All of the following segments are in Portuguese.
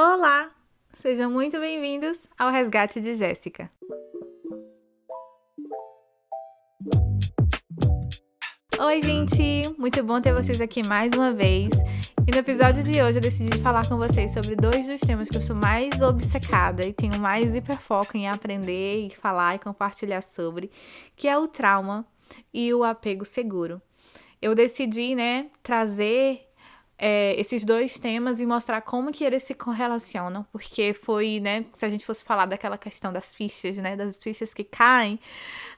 Olá! Sejam muito bem-vindos ao Resgate de Jéssica. Oi, gente! Muito bom ter vocês aqui mais uma vez. E no episódio de hoje eu decidi falar com vocês sobre dois dos temas que eu sou mais obcecada e tenho mais hiperfoco em aprender e falar e compartilhar sobre, que é o trauma e o apego seguro. Eu decidi, trazer esses dois temas e mostrar como que eles se correlacionam, porque foi, se a gente fosse falar daquela questão das fichas, das fichas que caem,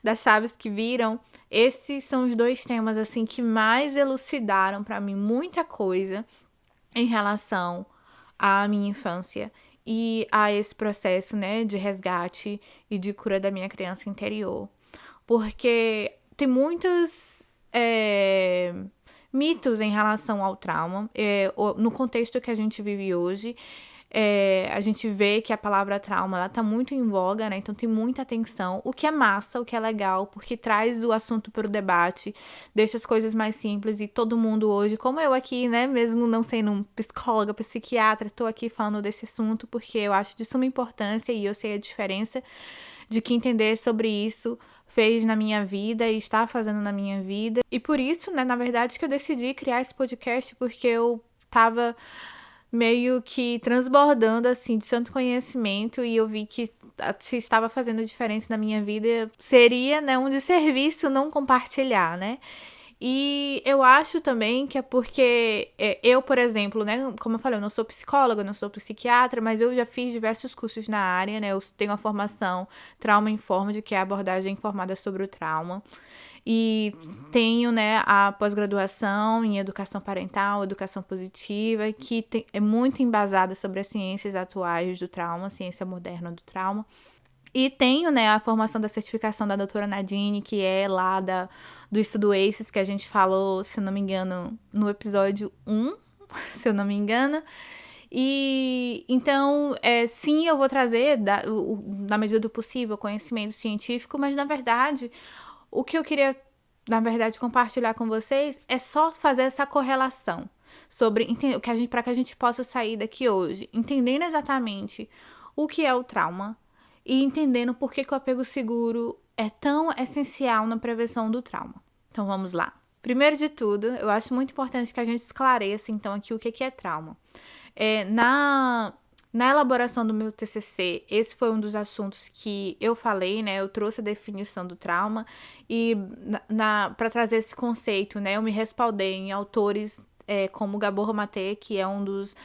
das chaves que viram, esses são os dois temas, assim, que mais elucidaram para mim muita coisa em relação à minha infância e a esse processo, de resgate e de cura da minha criança interior. Porque tem muitos mitos em relação ao trauma. No contexto que a gente vive hoje, a gente vê que a palavra trauma ela tá muito em voga, então tem muita atenção, o que é massa, o que é legal, porque traz o assunto para o debate, deixa as coisas mais simples e todo mundo hoje, como eu aqui, mesmo não sendo psicóloga, psiquiatra, tô aqui falando desse assunto porque eu acho de suma importância e eu sei a diferença de que entender sobre isso fez na minha vida e está fazendo na minha vida. E por isso, na verdade, que eu decidi criar esse podcast, porque eu tava meio que transbordando, assim, de tanto conhecimento e eu vi que se estava fazendo diferença na minha vida, seria, um desserviço não compartilhar, E eu acho também que é porque eu, por exemplo, como eu falei, eu não sou psicóloga, eu não sou psiquiatra, mas eu já fiz diversos cursos na área, eu tenho a formação Trauma Informed, que é a abordagem informada sobre o trauma. E tenho, a pós-graduação em educação parental, educação positiva, que é muito embasada sobre as ciências atuais do trauma, ciência moderna do trauma. E tenho, a formação da certificação da doutora Nadine, que é lá do estudo ACEs, que a gente falou, se eu não me engano, no episódio 1, se eu não me engano. E então, sim, eu vou trazer, na medida do possível, conhecimento científico, mas na verdade, o que eu queria, compartilhar com vocês é só fazer essa correlação sobre para que a gente possa sair daqui hoje, entendendo exatamente o que é o trauma e entendendo por que o apego seguro é tão essencial na prevenção do trauma. Então vamos lá. Primeiro de tudo, eu acho muito importante que a gente esclareça então aqui o que é trauma. Na elaboração do meu TCC, esse foi um dos assuntos que eu falei, eu trouxe a definição do trauma e para trazer esse conceito, eu me respaldei em autores como Gabor Maté, que é um dos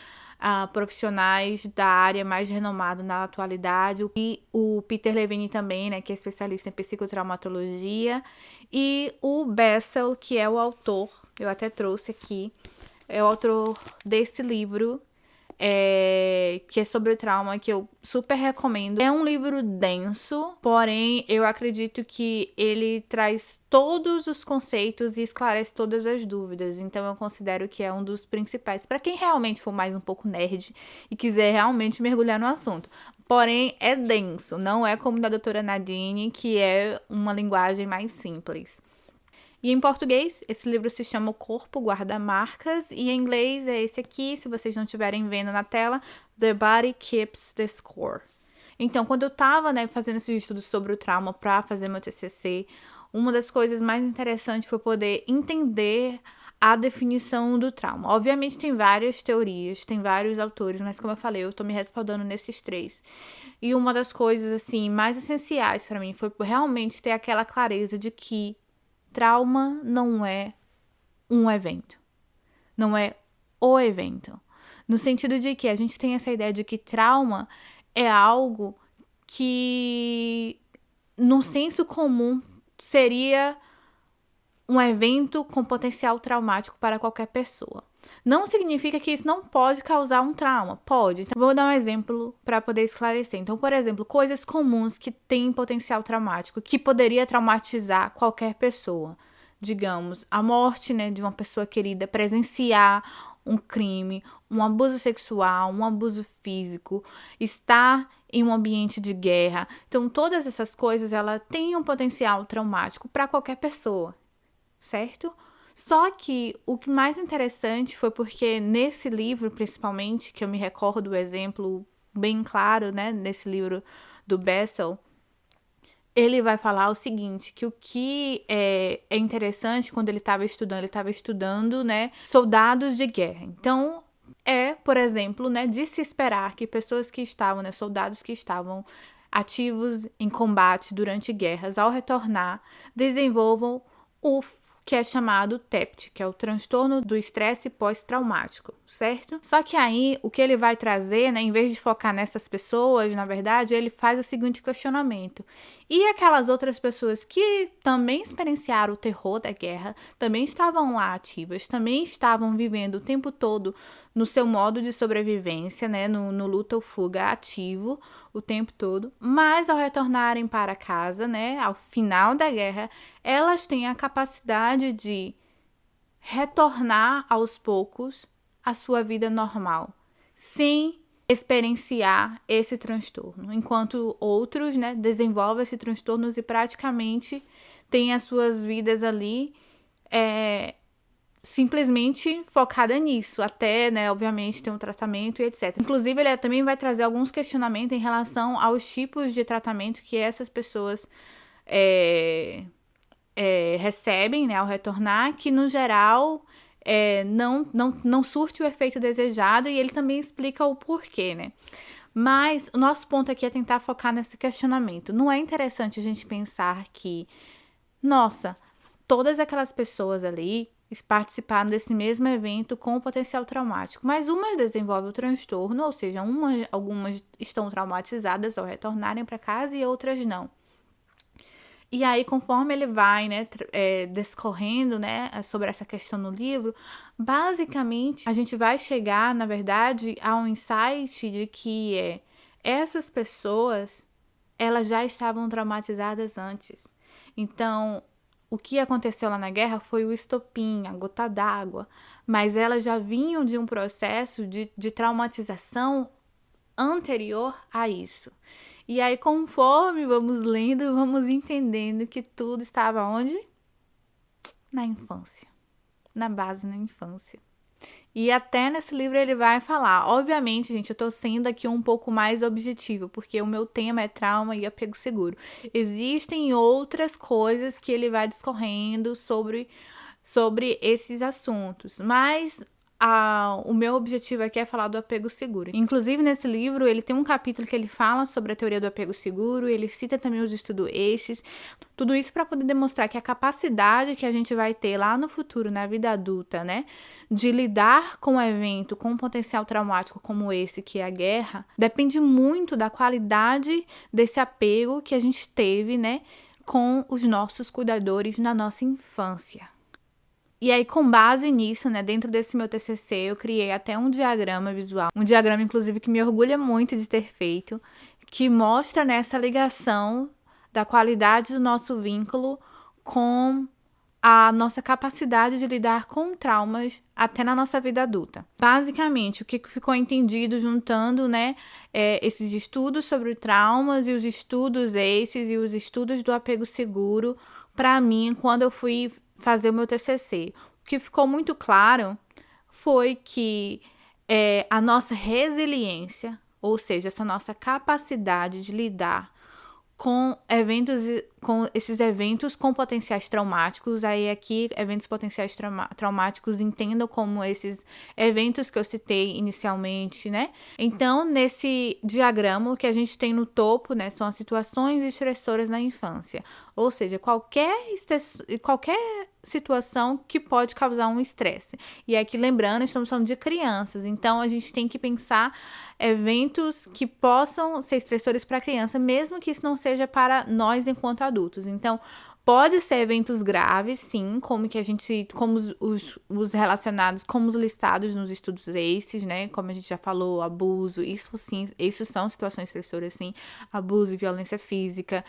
profissionais da área mais renomado na atualidade, e o Peter Levine também, que é especialista em psicotraumatologia, e o Bessel, que é o autor, eu até trouxe aqui, é o autor desse livro, que é sobre o trauma, que eu super recomendo. É um livro denso, porém eu acredito que ele traz todos os conceitos e esclarece todas as dúvidas, então eu considero que é um dos principais para quem realmente for mais um pouco nerd e quiser realmente mergulhar no assunto. Porém, é denso, não é como da doutora Nadine, que é uma linguagem mais simples. E em português, esse livro se chama O Corpo Guarda Marcas, e em inglês é esse aqui, se vocês não estiverem vendo na tela, The Body Keeps the Score. Então, quando eu estava fazendo esses estudos sobre o trauma para fazer meu TCC, uma das coisas mais interessantes foi poder entender a definição do trauma. Obviamente tem várias teorias, tem vários autores, mas como eu falei, eu estou me respaldando nesses três. E uma das coisas assim mais essenciais para mim foi realmente ter aquela clareza de que trauma não é um evento, não é o evento. No sentido de que a gente tem essa ideia de que trauma é algo que, no senso comum, seria um evento com potencial traumático para qualquer pessoa. Não significa que isso não pode causar um trauma. Pode. Então, vou dar um exemplo para poder esclarecer. Então, por exemplo, coisas comuns que têm potencial traumático, que poderia traumatizar qualquer pessoa. Digamos, a morte, de uma pessoa querida, presenciar um crime, um abuso sexual, um abuso físico, estar em um ambiente de guerra. Então, todas essas coisas, ela têm um potencial traumático para qualquer pessoa, certo? Só que o que mais interessante foi porque nesse livro, principalmente, que eu me recordo do exemplo bem claro, né, nesse livro do Bessel, ele vai falar o seguinte, que o que é interessante quando ele estava estudando, né, soldados de guerra. Então, por exemplo, né, de se esperar que pessoas que estavam, né, soldados que estavam ativos em combate durante guerras, ao retornar, desenvolvam o que é chamado TEPT, que é o transtorno do estresse pós-traumático, certo? Só que aí, o que ele vai trazer, né, em vez de focar nessas pessoas, na verdade, ele faz o seguinte questionamento. E aquelas outras pessoas que também experienciaram o terror da guerra, também estavam lá ativas, também estavam vivendo o tempo todo no seu modo de sobrevivência, né, no luta ou fuga ativo o tempo todo, mas ao retornarem para casa, né, ao final da guerra, elas têm a capacidade de retornar aos poucos à sua vida normal, sem experienciar esse transtorno, enquanto outros, né, desenvolvem esse transtorno e praticamente têm as suas vidas ali simplesmente focada nisso, até, né, obviamente, ter um tratamento e etc. Inclusive, ele também vai trazer alguns questionamentos em relação aos tipos de tratamento que essas pessoas recebem, né, ao retornar, que, no geral, não surte o efeito desejado, e ele também explica o porquê, né. Mas o nosso ponto aqui é tentar focar nesse questionamento. Não é interessante a gente pensar que, nossa, todas aquelas pessoas ali participaram desse mesmo evento com potencial traumático, mas umas desenvolvem o transtorno, ou seja, algumas estão traumatizadas ao retornarem para casa e outras não. E aí, conforme ele vai, né, discorrendo, né, sobre essa questão no livro, basicamente, a gente vai chegar, na verdade, a um insight de que essas pessoas, elas já estavam traumatizadas antes. Então, o que aconteceu lá na guerra foi o estopim, a gota d'água, mas elas já vinham de um processo de traumatização anterior a isso. E aí, conforme vamos lendo, vamos entendendo que tudo estava onde? Na infância. Na base, na infância. E até nesse livro ele vai falar, obviamente, gente, eu tô sendo aqui um pouco mais objetivo, porque o meu tema é trauma e apego seguro. Existem outras coisas que ele vai discorrendo sobre esses assuntos, mas o meu objetivo aqui é falar do apego seguro. Inclusive, nesse livro, ele tem um capítulo que ele fala sobre a teoria do apego seguro, ele cita também os estudos esses, tudo isso para poder demonstrar que a capacidade que a gente vai ter lá no futuro, na vida adulta, né, de lidar com um evento com um potencial traumático como esse, que é a guerra, depende muito da qualidade desse apego que a gente teve, né, com os nossos cuidadores na nossa infância. E aí, com base nisso, né, dentro desse meu TCC, eu criei até um diagrama visual. Um diagrama, inclusive, que me orgulha muito de ter feito, que mostra nessa ligação da qualidade do nosso vínculo com a nossa capacidade de lidar com traumas até na nossa vida adulta. Basicamente, o que ficou entendido juntando, né, esses estudos sobre traumas e os estudos e os estudos do apego seguro, para mim, quando eu fui fazer o meu TCC. O que ficou muito claro foi que a nossa resiliência, ou seja, essa nossa capacidade de lidar com esses eventos com potenciais traumáticos. Aí aqui, eventos potenciais traumáticos, entendam como esses eventos que eu citei inicialmente, né? Então, nesse diagrama, o que a gente tem no topo, né, são as situações estressoras na infância. Ou seja, qualquer situação que pode causar um estresse. E aqui, lembrando, estamos falando de crianças, então a gente tem que pensar eventos que possam ser estressores para a criança, mesmo que isso não seja para nós enquanto adultos. Então, pode ser eventos graves, sim, como os relacionados, como os listados nos estudos ACEs, né? Como a gente já falou, abuso, isso sim, isso são situações estressoras, sim. Abuso e violência física,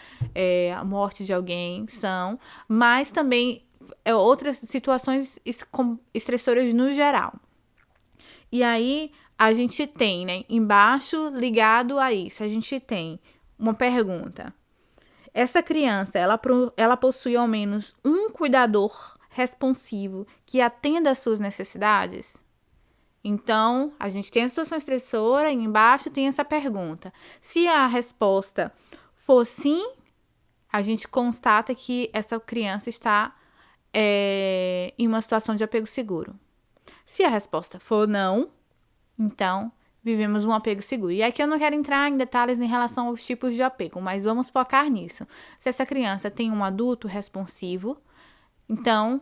a morte de alguém, são. Mas também outras situações estressoras no geral. E aí, a gente tem, né, embaixo, ligado a isso, a gente tem uma pergunta. Essa criança, ela possui ao menos um cuidador responsivo que atenda às suas necessidades? Então, a gente tem a situação estressora e embaixo tem essa pergunta. Se a resposta for sim, a gente constata que essa criança está em uma situação de apego seguro. Se a resposta for não, então vivemos um apego seguro. E aqui eu não quero entrar em detalhes em relação aos tipos de apego, mas vamos focar nisso. Se essa criança tem um adulto responsivo, então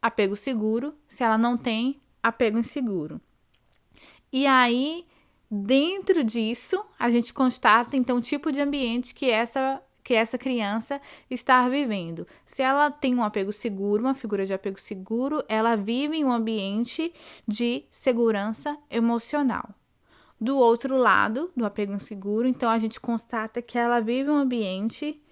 apego seguro. Se ela não tem, apego inseguro. E aí, dentro disso, a gente constata, então, o tipo de ambiente que essa criança está vivendo. Se ela tem um apego seguro, uma figura de apego seguro, ela vive em um ambiente de segurança emocional. Do outro lado, do apego inseguro, então, a gente constata que ela vive um ambiente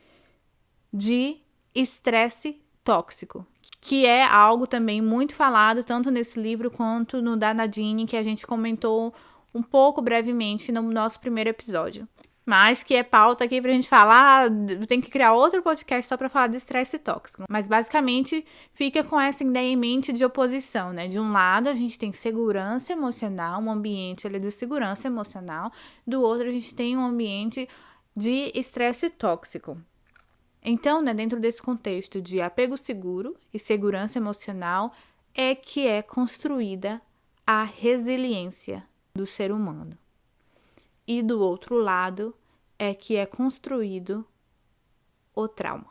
de estresse tóxico, que é algo também muito falado, tanto nesse livro quanto no da Nadine, que a gente comentou um pouco brevemente no nosso primeiro episódio. Mas que é pauta aqui pra gente falar, tem que criar outro podcast só pra falar de estresse tóxico. Mas basicamente fica com essa ideia em mente de oposição, né? De um lado a gente tem segurança emocional, um ambiente de segurança emocional, do outro a gente tem um ambiente de estresse tóxico. Então, né, dentro desse contexto de apego seguro e segurança emocional, é que é construída a resiliência do ser humano. E do outro lado, é que é construído o trauma.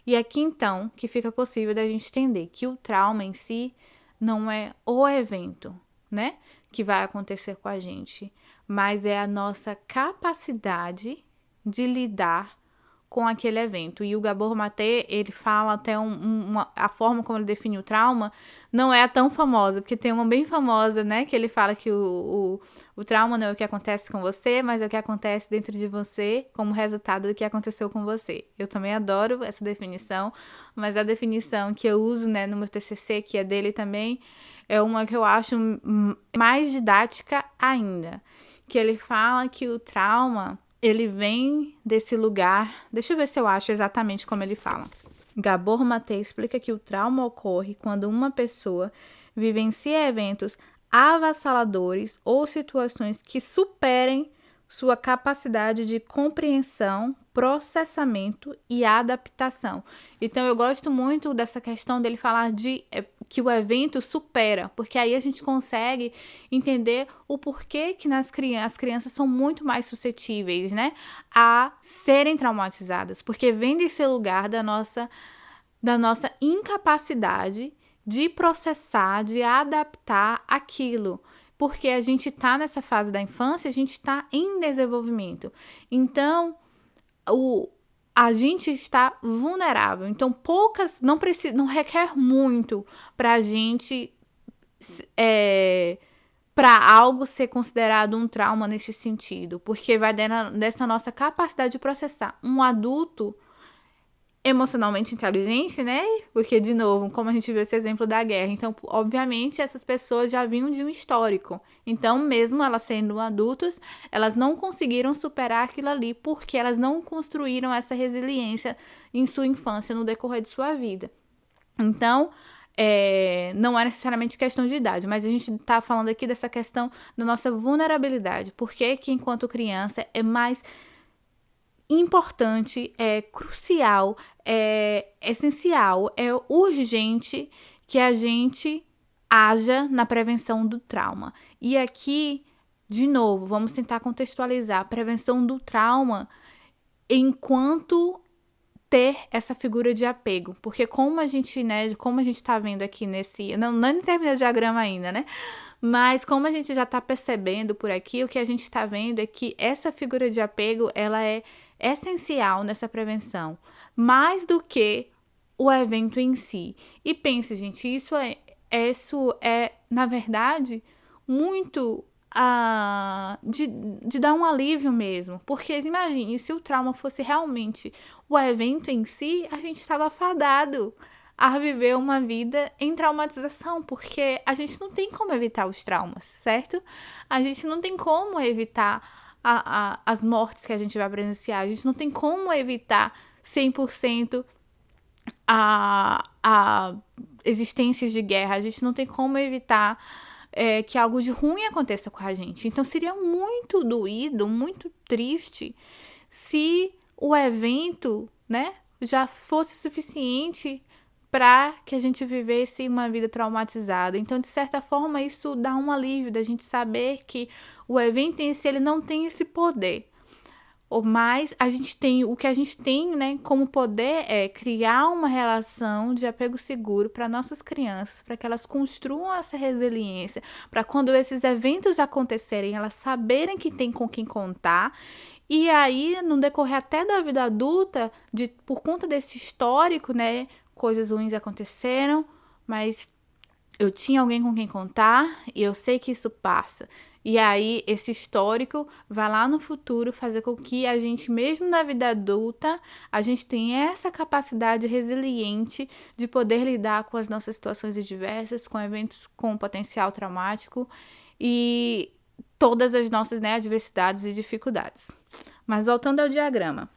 E aqui, então, que fica possível da gente entender que o trauma em si não é o evento, né, que vai acontecer com a gente, mas é a nossa capacidade de lidar com aquele evento. E o Gabor Maté, ele fala até a forma como ele define o trauma não é tão famosa, porque tem uma bem famosa, né, que ele fala que o trauma não é o que acontece com você, mas é o que acontece dentro de você como resultado do que aconteceu com você. Eu também adoro essa definição, mas a definição que eu uso, né, no meu TCC, que é dele também, é uma que eu acho mais didática ainda, que ele fala que o trauma ele vem desse lugar. Deixa eu ver se eu acho exatamente como ele fala. Gabor Maté explica que o trauma ocorre quando uma pessoa vivencia eventos avassaladores ou situações que superem sua capacidade de compreensão, processamento e adaptação. Então, eu gosto muito dessa questão dele falar de que o evento supera, porque aí a gente consegue entender o porquê que as crianças são muito mais suscetíveis, né, a serem traumatizadas, porque vem desse lugar da nossa incapacidade de processar, de adaptar aquilo. Porque a gente está nessa fase da infância, a gente está em desenvolvimento. Então, a gente está vulnerável. Então, não requer muito para a gente, para algo ser considerado um trauma nesse sentido. Porque vai dessa nossa capacidade de processar. Um adulto emocionalmente inteligente, né? Porque, de novo, como a gente viu esse exemplo da guerra, então, obviamente, essas pessoas já vinham de um histórico. Então, mesmo elas sendo adultos, elas não conseguiram superar aquilo ali porque elas não construíram essa resiliência em sua infância, no decorrer de sua vida. Então, não é necessariamente questão de idade, mas a gente está falando aqui dessa questão da nossa vulnerabilidade. Por que enquanto criança, é mais importante, é crucial, é essencial, é urgente que a gente haja na prevenção do trauma. E aqui, de novo, vamos tentar contextualizar a prevenção do trauma enquanto ter essa figura de apego, porque como a gente tá vendo aqui nesse, não terminei o diagrama ainda, né? Mas como a gente já tá percebendo por aqui, o que a gente tá vendo é que essa figura de apego, ela é essencial nessa prevenção, mais do que o evento em si. E pense, gente, isso é na verdade, muito de dar um alívio mesmo. Porque imagine, se o trauma fosse realmente o evento em si, a gente estava fadado a viver uma vida em traumatização, porque a gente não tem como evitar os traumas, certo? A gente não tem como evitar as mortes que a gente vai presenciar, a gente não tem como evitar 100% existências de guerra, a gente não tem como evitar que algo de ruim aconteça com a gente. Então seria muito doído, muito triste se o evento, né, já fosse suficiente para que a gente vivesse uma vida traumatizada. Então, de certa forma, isso dá um alívio da gente saber que o evento em si ele não tem esse poder. Mas a gente tem, o que a gente tem, né, como poder é criar uma relação de apego seguro para nossas crianças, para que elas construam essa resiliência, para quando esses eventos acontecerem, elas saberem que tem com quem contar. E aí, no decorrer até da vida adulta, por conta desse histórico, né, coisas ruins aconteceram, mas eu tinha alguém com quem contar e eu sei que isso passa. E aí, esse histórico vai lá no futuro fazer com que a gente, mesmo na vida adulta, a gente tenha essa capacidade resiliente de poder lidar com as nossas situações adversas, com eventos com potencial traumático e todas as nossas, né, adversidades e dificuldades. Mas voltando ao diagrama.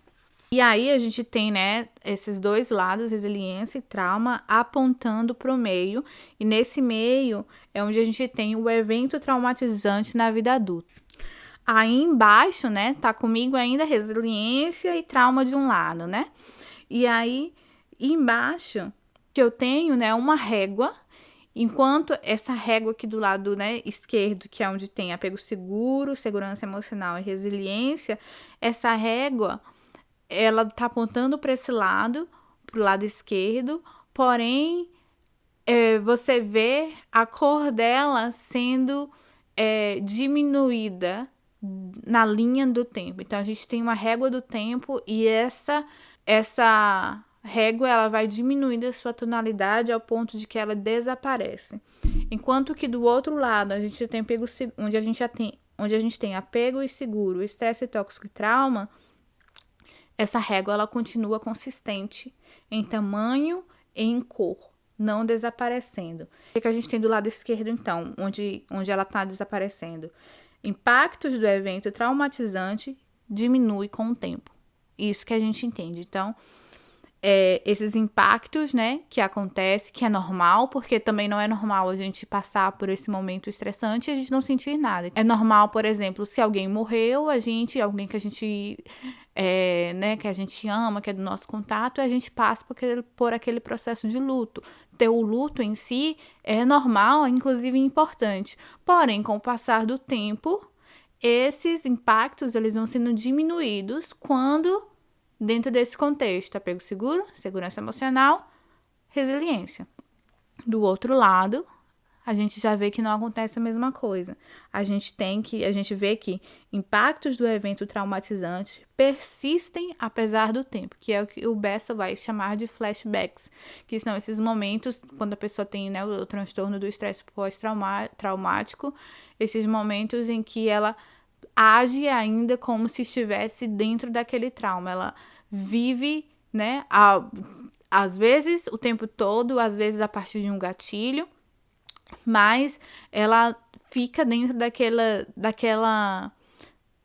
E aí a gente tem, né, esses dois lados, resiliência e trauma, apontando para o meio. E nesse meio é onde a gente tem o evento traumatizante na vida adulta. Aí embaixo, né, tá comigo ainda resiliência e trauma de um lado, né? E aí embaixo que eu tenho, né, uma régua. Enquanto essa régua aqui do lado, né, esquerdo, que é onde tem apego seguro, segurança emocional e resiliência, essa régua ela tá apontando para esse lado, pro lado esquerdo, porém, você vê a cor dela sendo diminuída na linha do tempo. Então, a gente tem uma régua do tempo e essa régua, ela vai diminuindo a sua tonalidade ao ponto de que ela desaparece. Enquanto que do outro lado, a gente tem apego, onde a gente tem apego e seguro, estresse tóxico e trauma, essa régua ela continua consistente em tamanho e em cor, não desaparecendo. O que a gente tem do lado esquerdo, então, onde ela está desaparecendo? Impactos do evento traumatizante diminui com o tempo. Isso que a gente entende. Então, esses impactos, né, que acontece, que é normal, porque também não é normal a gente passar por esse momento estressante e a gente não sentir nada. É normal, por exemplo, se alguém morreu, alguém que a gente né, que a gente ama, que é do nosso contato, a gente passa por aquele processo de luto. Ter o luto em si é normal, inclusive importante. Porém, com o passar do tempo, esses impactos eles vão sendo diminuídos quando dentro desse contexto, apego seguro, segurança emocional, resiliência. Do outro lado, a gente já vê que não acontece a mesma coisa. A gente vê que impactos do evento traumatizante persistem apesar do tempo, que é o que o Bessel vai chamar de flashbacks, que são esses momentos quando a pessoa tem, né, o transtorno do estresse pós-traumático, esses momentos em que ela age ainda como se estivesse dentro daquele trauma. Ela vive, né, às vezes o tempo todo, às vezes a partir de um gatilho, mas ela fica dentro daquela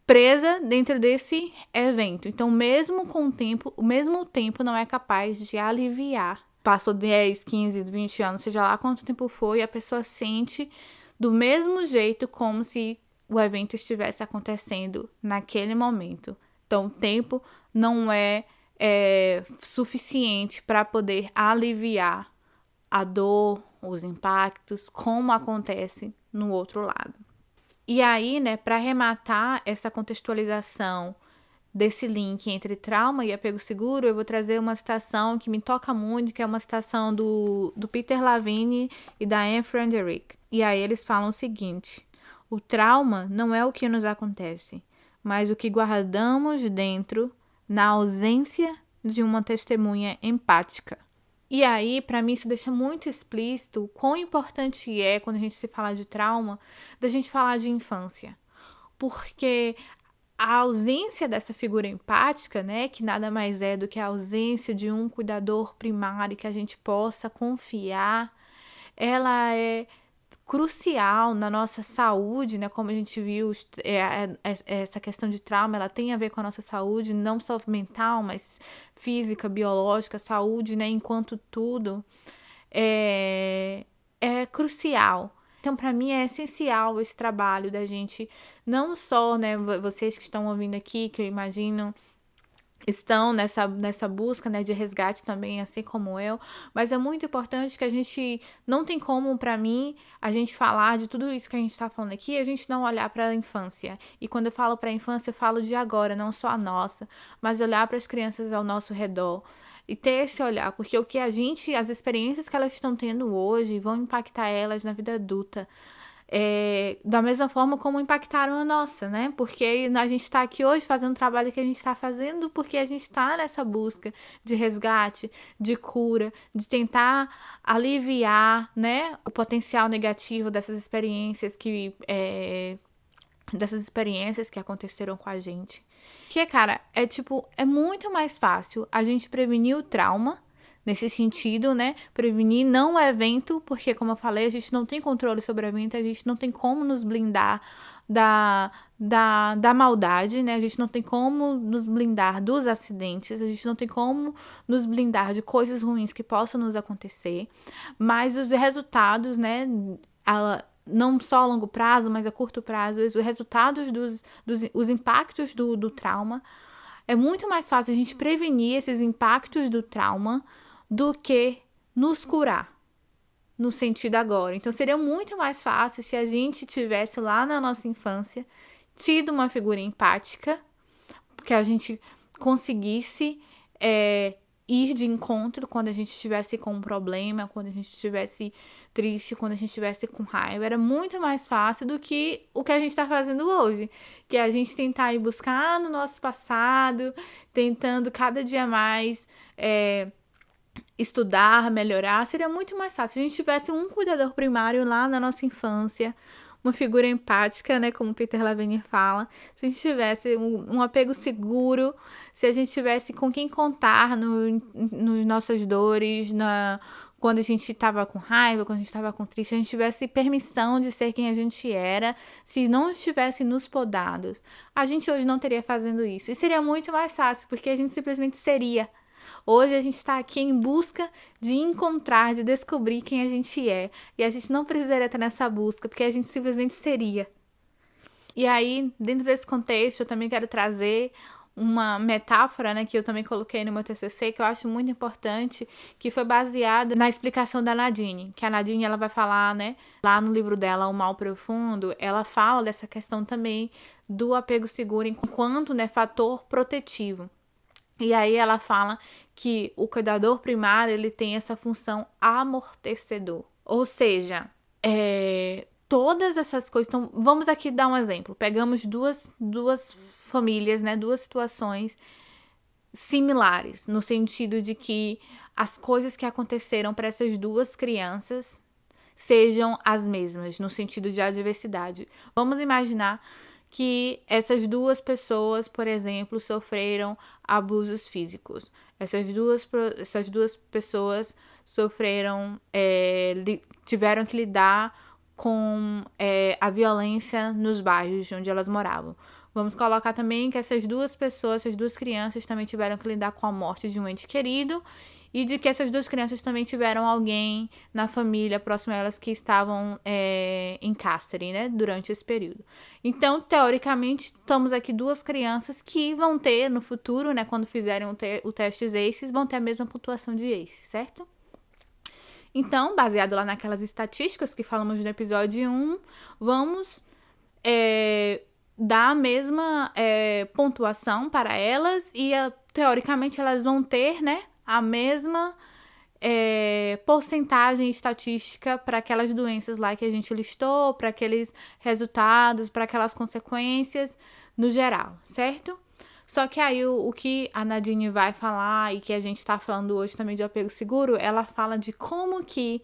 presa dentro desse evento. Então, mesmo com o tempo, o mesmo tempo não é capaz de aliviar. Passou 10, 15, 20 anos, seja lá quanto tempo foi, a pessoa sente do mesmo jeito como se o evento estivesse acontecendo naquele momento. Então, o tempo não é suficiente para poder aliviar a dor, os impactos, como acontece no outro lado. E aí, né, para arrematar essa contextualização desse link entre trauma e apego seguro, eu vou trazer uma citação que me toca muito, que é uma citação do Peter Lavigne e da Anne Frederick. E aí eles falam o seguinte: o trauma não é o que nos acontece, mas o que guardamos dentro na ausência de uma testemunha empática. E aí, para mim, isso deixa muito explícito o quão importante é, quando a gente se fala de trauma, da gente falar de infância. Porque a ausência dessa figura empática, né, que nada mais é do que a ausência de um cuidador primário que a gente possa confiar, ela é crucial na nossa saúde, né? Como a gente viu, essa questão de trauma, ela tem a ver com a nossa saúde, não só mental, mas física, biológica, saúde, né? Enquanto tudo, é crucial. Então, para mim, é essencial esse trabalho da gente, não só, né, vocês que estão ouvindo aqui, que eu imagino estão nessa busca, né, de resgate também, assim como eu, mas é muito importante que a gente, não tem como, para mim, a gente falar de tudo isso que a gente tá falando aqui, a gente não olhar para a infância. E quando eu falo para a infância, eu falo de agora, não só a nossa, mas olhar para as crianças ao nosso redor. E ter esse olhar, porque o que as experiências que elas estão tendo hoje vão impactar elas na vida adulta. Da mesma forma como impactaram a nossa, né? Porque a gente está aqui hoje fazendo o trabalho que a gente está fazendo porque a gente está nessa busca de resgate, de cura, de tentar aliviar, né, o potencial negativo dessas experiências que aconteceram com a gente. Que, cara, é muito mais fácil a gente prevenir o trauma nesse sentido, né? Prevenir não o evento, porque, como eu falei, a gente não tem controle sobre o evento, a gente não tem como nos blindar da maldade, né? A gente não tem como nos blindar dos acidentes, a gente não tem como nos blindar de coisas ruins que possam nos acontecer, mas os resultados, né? Não só a longo prazo, mas a curto prazo, os resultados os impactos do trauma, é muito mais fácil a gente prevenir esses impactos do trauma do que nos curar, no sentido agora. Então, seria muito mais fácil se a gente tivesse lá na nossa infância tido uma figura empática, que a gente conseguisse ir de encontro quando a gente estivesse com um problema, quando a gente estivesse triste, quando a gente estivesse com raiva. Era muito mais fácil do que o que a gente está fazendo hoje, que é a gente tentar ir buscar no nosso passado, tentando cada dia mais estudar, melhorar. Seria muito mais fácil se a gente tivesse um cuidador primário lá na nossa infância, uma figura empática, né, como Peter Levine fala, se a gente tivesse um apego seguro, se a gente tivesse com quem contar nos nossas dores, quando a gente estava com raiva, quando a gente estava com triste, a gente tivesse permissão de ser quem a gente era, se não estivesse nos podados, a gente hoje não teria fazendo isso. E seria muito mais fácil, porque a gente simplesmente seria. Hoje a gente está aqui em busca de encontrar, de descobrir quem a gente é. E a gente não precisaria estar nessa busca, porque a gente simplesmente seria. E aí, dentro desse contexto, eu também quero trazer uma metáfora, né, que eu também coloquei no meu TCC, que eu acho muito importante, que foi baseada na explicação da Nadine, que a Nadine, ela vai falar, né, lá no livro dela, O Mal Profundo, ela fala dessa questão também do apego seguro enquanto, né, fator protetivo. E aí ela fala que o cuidador primário, ele tem essa função amortecedor. Ou seja, todas essas coisas... Então, vamos aqui dar um exemplo. Pegamos duas famílias, né? Duas situações similares, no sentido de que as coisas que aconteceram para essas duas crianças sejam as mesmas, no sentido de adversidade. Vamos imaginar que essas duas pessoas, por exemplo, sofreram abusos físicos. Essas duas pessoas sofreram, tiveram que lidar com a violência nos bairros onde elas moravam. Vamos colocar também que essas duas crianças também tiveram que lidar com a morte de um ente querido e de que essas duas crianças também tiveram alguém na família próximo a elas que estavam em cárcere, né, durante esse período. Então, teoricamente, estamos aqui duas crianças que vão ter no futuro, né, quando fizerem o teste ACEs, vão ter a mesma pontuação de ACE, certo? Então, baseado lá naquelas estatísticas que falamos no episódio 1, vamos dar a mesma pontuação para elas e, teoricamente, elas vão ter, né, a mesma porcentagem estatística para aquelas doenças lá que a gente listou, para aqueles resultados, para aquelas consequências no geral, certo? Só que aí o que a Nadine vai falar e que a gente está falando hoje também de apego seguro, ela fala de como que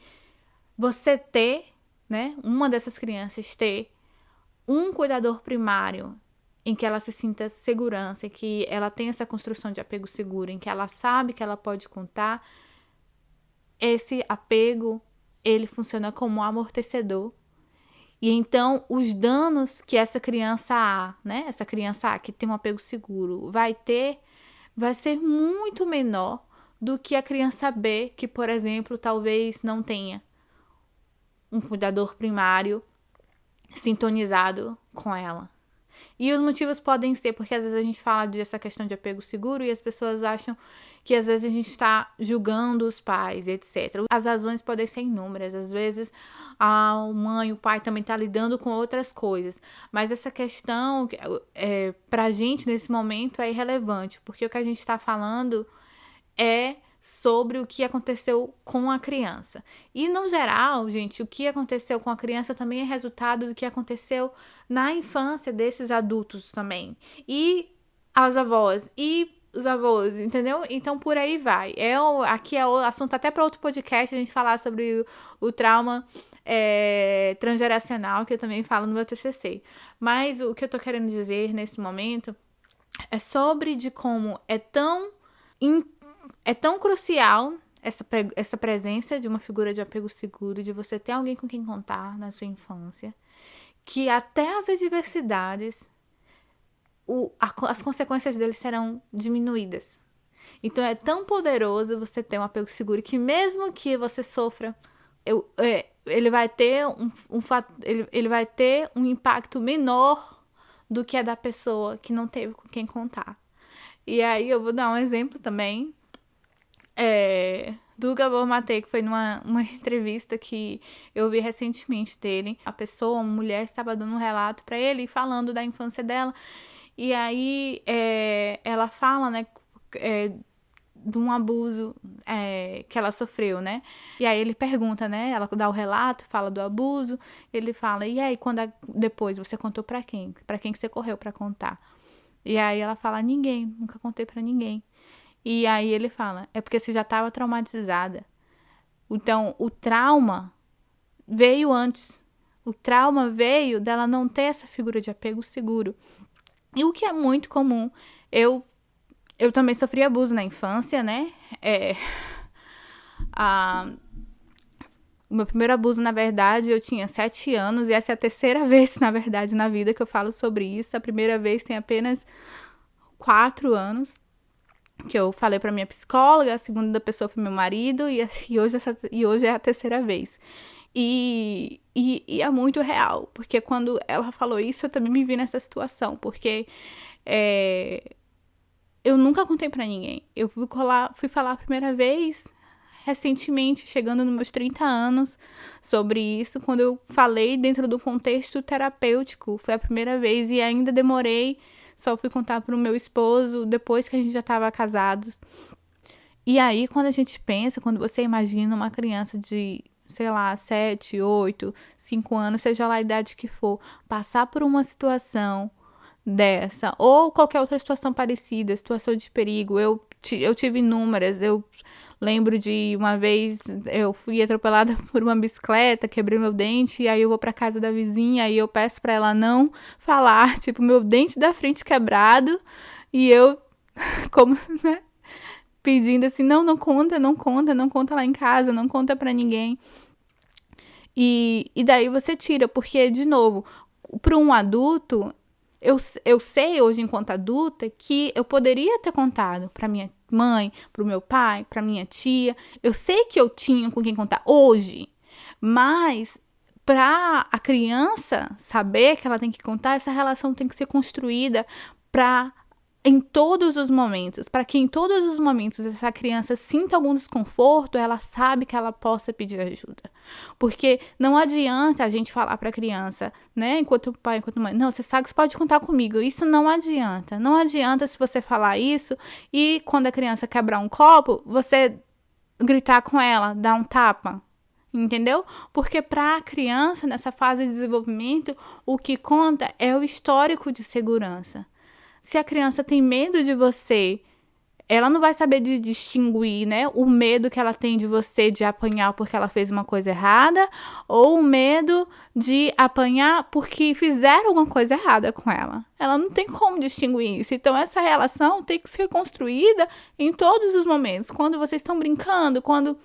você ter, né, uma dessas crianças ter um cuidador primário em que ela se sinta segurança, em que ela tem essa construção de apego seguro, em que ela sabe que ela pode contar, esse apego, ele funciona como um amortecedor. E então, os danos que essa criança A, né, essa criança A que tem um apego seguro, vai ser muito menor do que a criança B, que, por exemplo, talvez não tenha um cuidador primário sintonizado com ela. E os motivos podem ser porque às vezes a gente fala dessa questão de apego seguro e as pessoas acham que às vezes a gente está julgando os pais, etc. As razões podem ser inúmeras. Às vezes a mãe, o pai também está lidando com outras coisas. Mas essa questão, pra gente nesse momento, é irrelevante. Porque o que a gente está falando é sobre o que aconteceu com a criança. E, no geral, gente, o que aconteceu com a criança também é resultado do que aconteceu na infância desses adultos também. E as avós, e os avós, entendeu? Então, por aí vai. Aqui é o assunto até para outro podcast, a gente falar sobre o trauma transgeracional, que eu também falo no meu TCC. Mas o que eu tô querendo dizer nesse momento é sobre de como é tão crucial essa presença de uma figura de apego seguro, de você ter alguém com quem contar na sua infância, que até as adversidades, as consequências deles serão diminuídas. Então é tão poderoso você ter um apego seguro que mesmo que você sofra, ele vai ter ele vai ter um impacto menor do que a da pessoa que não teve com quem contar. E aí eu vou dar um exemplo também do Gabor Maté, que foi numa entrevista que eu vi recentemente dele. A pessoa, uma mulher, estava dando um relato para ele, falando da infância dela. E aí ela fala, né, de um abuso que ela sofreu, né? E aí ele pergunta, né? Ela dá o relato, fala do abuso. Ele fala, e aí, depois você contou pra quem? Pra quem que você correu pra contar? E aí ela fala, ninguém, nunca contei pra ninguém. E aí ele fala, é porque você já estava traumatizada. Então, o trauma veio antes. O trauma veio dela não ter essa figura de apego seguro. E o que é muito comum, eu também sofri abuso na infância, né? O meu primeiro abuso, na verdade, eu tinha 7 anos. E essa é a terceira vez, na verdade, na vida que eu falo sobre isso. A primeira vez tem apenas 4 anos. Que eu falei pra minha psicóloga, a segunda pessoa foi meu marido, e hoje é a terceira vez. E é muito real, porque quando ela falou isso, eu também me vi nessa situação, porque eu nunca contei pra ninguém. Eu fui falar a primeira vez recentemente, chegando nos meus 30 anos, sobre isso, quando eu falei dentro do contexto terapêutico, foi a primeira vez, e ainda demorei. Só fui contar pro meu esposo depois que a gente já estava casados. E aí, quando a gente pensa, quando você imagina uma criança de, sei lá, 7, 8, 5 anos, seja lá a idade que for, passar por uma situação dessa, ou qualquer outra situação parecida, situação de perigo, eu tive inúmeras. Eu lembro de uma vez eu fui atropelada por uma bicicleta, quebrei meu dente, e aí eu vou pra casa da vizinha e eu peço pra ela não falar, tipo, meu dente da frente quebrado, e eu, como, né, pedindo assim, não conta lá em casa, não conta pra ninguém. E daí você tira, porque, de novo, pra um adulto, eu sei hoje, enquanto adulta, que eu poderia ter contado pra minha mãe, pro meu pai, pra minha tia. Eu sei que eu tinha com quem contar hoje, mas pra a criança saber que ela tem que contar, essa relação tem que ser construída em todos os momentos, para que em todos os momentos essa criança sinta algum desconforto, ela sabe que ela possa pedir ajuda. Porque não adianta a gente falar para a criança, né, enquanto pai, enquanto mãe, não, você sabe que você pode contar comigo. Isso não adianta. Não adianta se você falar isso e quando a criança quebrar um copo, você gritar com ela, dar um tapa. Entendeu? Porque para a criança, nessa fase de desenvolvimento, o que conta é o histórico de segurança. Se a criança tem medo de você, ela não vai saber distinguir, né, o medo que ela tem de você de apanhar porque ela fez uma coisa errada, ou o medo de apanhar porque fizeram alguma coisa errada com ela. Ela não tem como distinguir isso. Então, essa relação tem que ser construída em todos os momentos. Quando vocês estão brincando, quando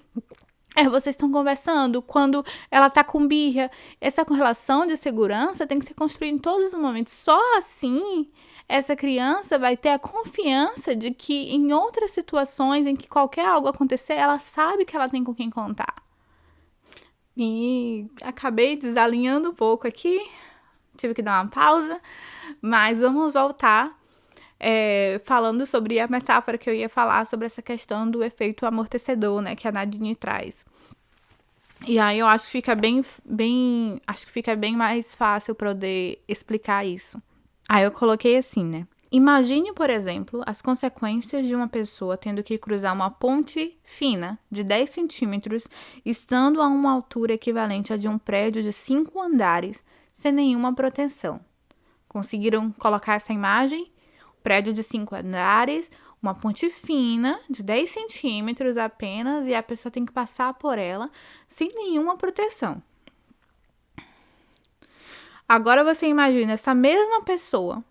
vocês estão conversando, quando ela tá com birra. Essa relação de segurança tem que ser construída em todos os momentos. Só assim essa criança vai ter a confiança de que em outras situações em que qualquer algo acontecer, ela sabe que ela tem com quem contar. E acabei desalinhando um pouco aqui, tive que dar uma pausa, mas vamos voltar falando sobre a metáfora que eu ia falar sobre essa questão do efeito amortecedor, né, que a Nadine traz. E aí eu acho que fica bem mais fácil poder explicar isso. Aí eu coloquei assim, né? Imagine, por exemplo, as consequências de uma pessoa tendo que cruzar uma ponte fina de 10 centímetros, estando a uma altura equivalente à de um prédio de 5 andares, sem nenhuma proteção. Conseguiram colocar essa imagem? Prédio de 5 andares, uma ponte fina de 10 centímetros apenas, e a pessoa tem que passar por ela sem nenhuma proteção. Agora você imagina essa mesma pessoa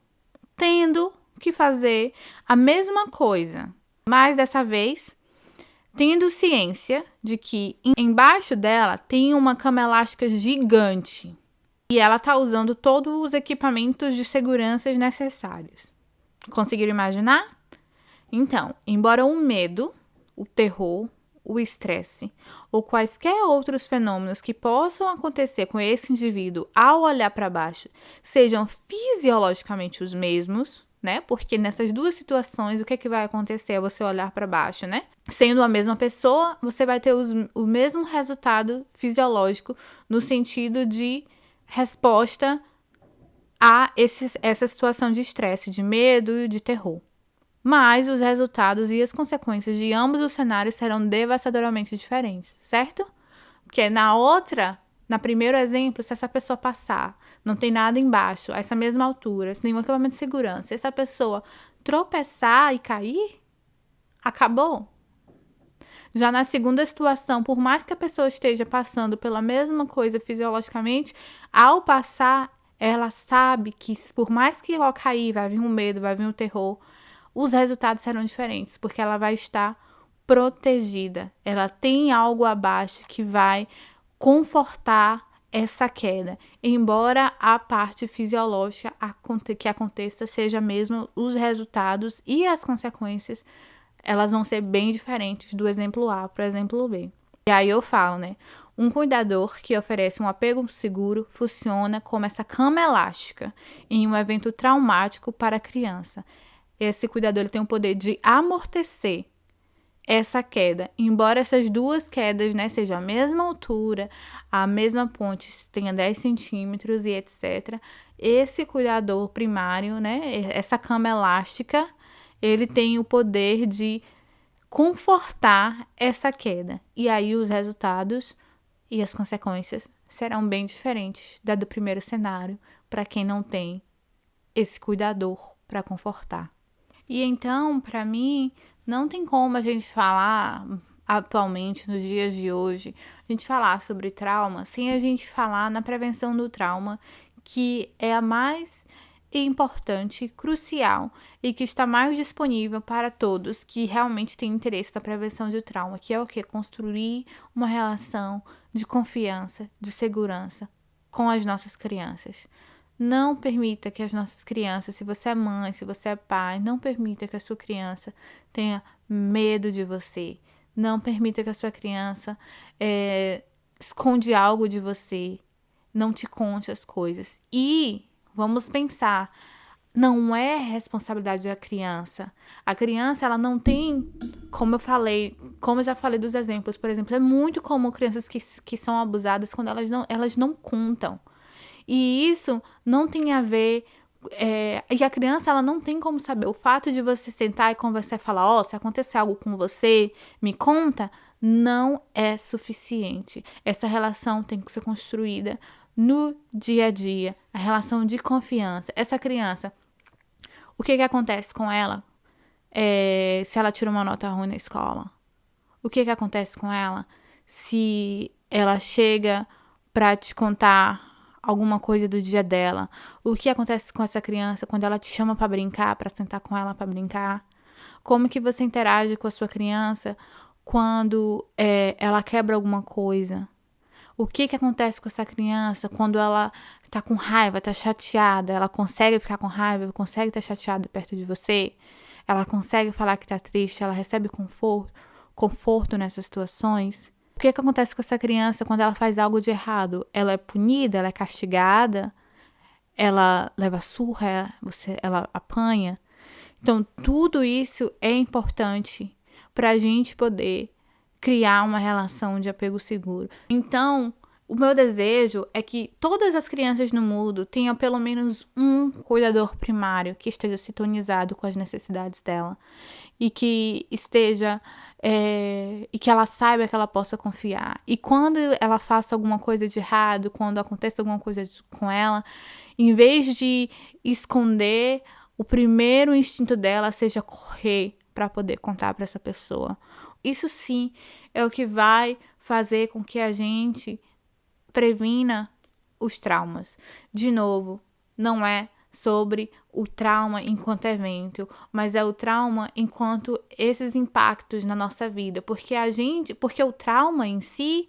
tendo que fazer a mesma coisa, mas dessa vez tendo ciência de que embaixo dela tem uma cama elástica gigante e ela está usando todos os equipamentos de segurança necessários. Conseguiram imaginar? Então, embora o medo, o terror, o estresse ou quaisquer outros fenômenos que possam acontecer com esse indivíduo ao olhar para baixo sejam fisiologicamente os mesmos, né? Porque nessas duas situações, o que vai acontecer é você olhar para baixo, né? Sendo a mesma pessoa, você vai ter o mesmo resultado fisiológico no sentido de resposta a essa situação de estresse, de medo e de terror. Mas os resultados e as consequências de ambos os cenários serão devastadoramente diferentes, certo? Porque no primeiro exemplo, se essa pessoa passar, não tem nada embaixo, a essa mesma altura, sem nenhum equipamento de segurança, se essa pessoa tropeçar e cair, acabou. Já na segunda situação, por mais que a pessoa esteja passando pela mesma coisa fisiologicamente, ao passar, ela sabe que por mais que ela cair, vai vir um medo, vai vir um terror, os resultados serão diferentes, porque ela vai estar protegida. Ela tem algo abaixo que vai confortar essa queda. Embora a parte fisiológica que aconteça seja mesmo, os resultados e as consequências, elas vão ser bem diferentes do exemplo A para o exemplo B. E aí eu falo, né? Um cuidador que oferece um apego seguro funciona como essa cama elástica em um evento traumático para a criança. Esse cuidador ele tem o poder de amortecer essa queda. Embora essas duas quedas, né, sejam a mesma altura, a mesma ponte tenha 10 centímetros e etc., esse cuidador primário, né, essa cama elástica, ele tem o poder de confortar essa queda. E aí os resultados e as consequências serão bem diferentes da do primeiro cenário para quem não tem esse cuidador para confortar. E então, para mim, não tem como a gente falar atualmente, nos dias de hoje, a gente falar sobre trauma sem a gente falar na prevenção do trauma, que é a mais importante, crucial e que está mais disponível para todos que realmente têm interesse na prevenção de trauma, que é o quê? Construir uma relação de confiança, de segurança com as nossas crianças. Não permita que as nossas crianças, se você é mãe, se você é pai, não permita que a sua criança tenha medo de você. Não permita que a sua criança esconde algo de você. Não te conte as coisas. E vamos pensar, não é responsabilidade da criança. A criança, ela não tem, como eu já falei dos exemplos, por exemplo, é muito comum crianças que são abusadas quando elas não contam. E isso não tem a ver... e a criança, ela não tem como saber. O fato de você sentar e conversar e falar, se acontecer algo com você, me conta, não é suficiente. Essa relação tem que ser construída no dia a dia. A relação de confiança. Essa criança, o que acontece com ela se ela tira uma nota ruim na escola? O que acontece com ela se ela chega para te contar alguma coisa do dia dela? O que acontece com essa criança quando ela te chama para brincar, para sentar com ela para brincar? Como que você interage com a sua criança quando ela quebra alguma coisa? O que acontece com essa criança quando ela tá com raiva, tá chateada? Ela consegue ficar com raiva, consegue estar chateada perto de você? Ela consegue falar que tá triste? Ela recebe conforto nessas situações? O que acontece com essa criança quando ela faz algo de errado? Ela é punida? Ela é castigada? Ela leva surra? Ela apanha? Então, tudo isso é importante para a gente poder criar uma relação de apego seguro. Então, o meu desejo é que todas as crianças no mundo tenham pelo menos um cuidador primário que esteja sintonizado com as necessidades dela e que esteja e que ela saiba que ela possa confiar. E quando ela faça alguma coisa de errado, quando aconteça alguma coisa com ela, em vez de esconder, o primeiro instinto dela seja correr para poder contar para essa pessoa. Isso sim é o que vai fazer com que a gente previna os traumas. De novo, não é sobre o trauma enquanto evento, mas é o trauma enquanto esses impactos na nossa vida, porque o trauma em si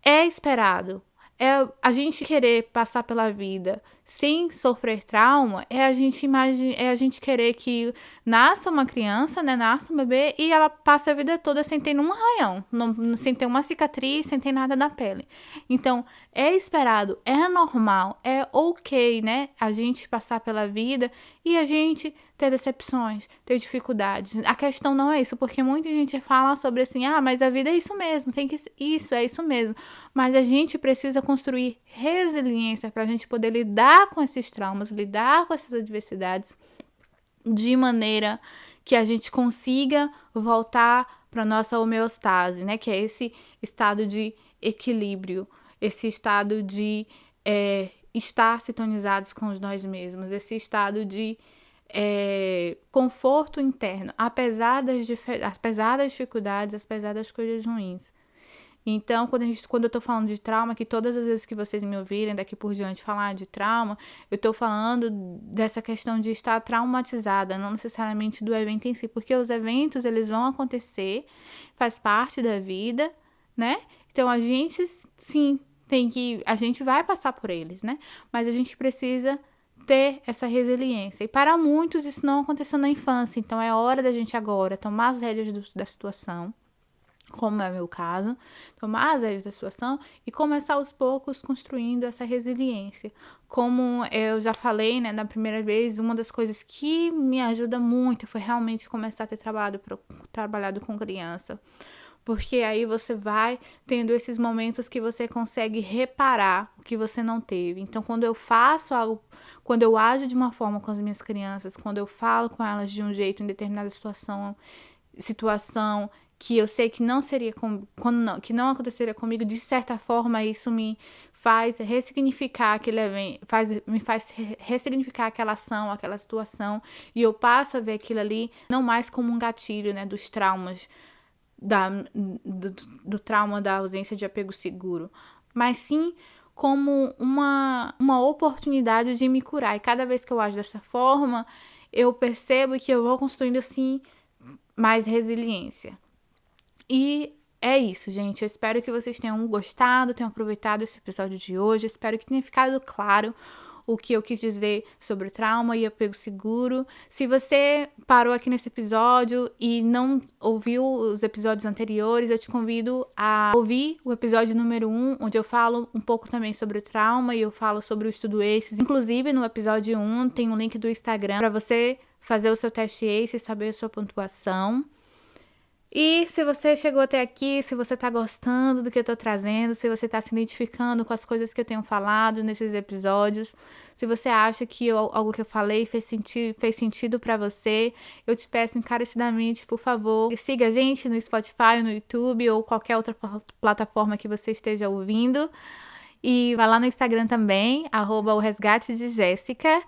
é esperado. É a gente querer passar pela vida sem sofrer trauma, é a gente querer que nasça uma criança, né, nasça um bebê e ela passe a vida toda sem ter um arranhão, sem ter uma cicatriz, sem ter nada na pele. Então, é esperado, é normal, é ok, né, a gente passar pela vida e a gente ter decepções, ter dificuldades. A questão não é isso, porque muita gente fala sobre assim, mas a vida é isso mesmo, é isso mesmo. Mas a gente precisa construir resiliência para a gente poder lidar com esses traumas, lidar com essas adversidades de maneira que a gente consiga voltar para nossa homeostase, né? Que é esse estado de equilíbrio, esse estado de estar sintonizados com nós mesmos, esse estado de conforto interno, apesar das dificuldades, apesar das coisas ruins. Então, quando eu tô falando de trauma, que todas as vezes que vocês me ouvirem daqui por diante falar de trauma, eu tô falando dessa questão de estar traumatizada, não necessariamente do evento em si, porque os eventos, eles vão acontecer, faz parte da vida, né? Então, a gente, sim, a gente vai passar por eles, né? Mas a gente precisa ter essa resiliência. E para muitos isso não aconteceu na infância, então é hora da gente agora tomar as rédeas da situação, como é o meu caso, tomar as rédeas da situação e começar aos poucos construindo essa resiliência. Como eu já falei, né, na primeira vez, uma das coisas que me ajuda muito foi realmente começar a ter trabalhado com criança. Porque aí você vai tendo esses momentos que você consegue reparar o que você não teve. Então, quando eu faço algo, quando eu ajo de uma forma com as minhas crianças, quando eu falo com elas de um jeito em determinada situação que eu sei que não seria que não aconteceria comigo, de certa forma isso me faz ressignificar aquele evento, me faz ressignificar aquela ação, aquela situação, e eu passo a ver aquilo ali não mais como um gatilho, né, dos traumas, do trauma da ausência de apego seguro, mas sim como uma oportunidade de me curar. E cada vez que eu ajo dessa forma, eu percebo que eu vou construindo assim mais resiliência. E é isso, gente. Eu espero que vocês tenham gostado, tenham aproveitado esse episódio de hoje. Eu espero que tenha ficado claro o que eu quis dizer sobre o trauma e apego seguro. Se você parou aqui nesse episódio e não ouviu os episódios anteriores, eu te convido a ouvir o episódio número 1, onde eu falo um pouco também sobre o trauma e eu falo sobre o estudo ACEs. Inclusive, no episódio 1 tem um link do Instagram para você fazer o seu teste ACEs e saber a sua pontuação. E se você chegou até aqui, se você tá gostando do que eu tô trazendo, se você tá se identificando com as coisas que eu tenho falado nesses episódios, se você acha que algo que eu falei fez sentido pra você, eu te peço encarecidamente, por favor, siga a gente no Spotify, no YouTube ou qualquer outra plataforma que você esteja ouvindo. E vai lá no Instagram também, @o_resgate_de_Jéssica.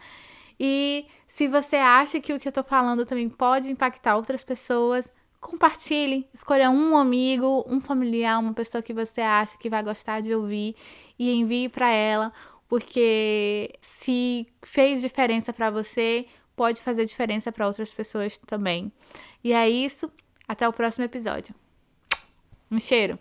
E se você acha que o que eu tô falando também pode impactar outras pessoas, compartilhe, escolha um amigo, um familiar, uma pessoa que você acha que vai gostar de ouvir e envie para ela, porque se fez diferença para você, pode fazer diferença para outras pessoas também. E é isso, até o próximo episódio. Um cheiro!